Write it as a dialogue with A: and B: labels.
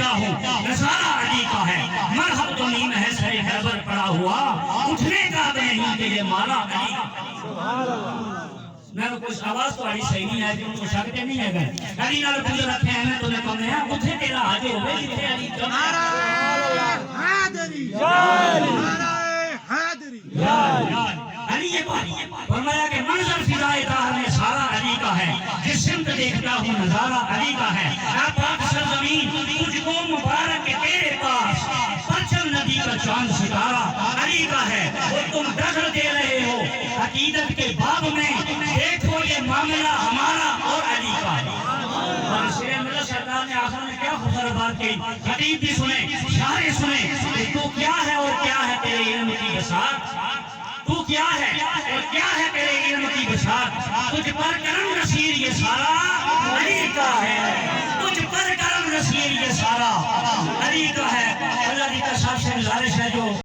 A: دیکھتا ہوں نظارہ علی کا ہے، مرحب تو نیم ہے سر حیبر پڑا ہوا، اٹھنے کا اب نہیں کہ یہ مالا علی کا۔ میں نے کچھ آواز تو آئی صحیح نہیں ہے کہ ان کو شکتے نہیں ہے گئے علی نال کچھ رکھے ہیں میں تمہیں کہنے ہیں اتھے تیرا آجے ہوئے جتھے علی جب
B: حیدری حیدری
A: علی یہ بات فرمایا کہ منظر فضائے طاہر میں سارا علی کا ہے، جس سمت دیکھتا ہوں نظارہ علی کا ہے۔ اے پاک سرزمین تجھ کو مبارک تیرے پاس پرچم نبی کا چاند ستارہ علی کا ہے، اور تم دخل دے رہے ہو عقیدت کے باب میں، دیکھو یہ معاملہ ہمارا اور علی کا ہے۔ اور شیر ملت سرکار نے آخر میں کیا خوبصورت بات کی، خطیب بھی سنیں شاعر سنیں کہ تو کیا ہے اور کیا ہے تیرے علم کی بساط، تو کیا ہے اور کیا ہے تیرے علم کی بساط، تجھ پر کرم نصیر یہ سارا علی کا ہے، تجھ پر کرم نصیر یہ سارا علی کا ہے۔ اللہ کی قسم سے گزارش ہے جو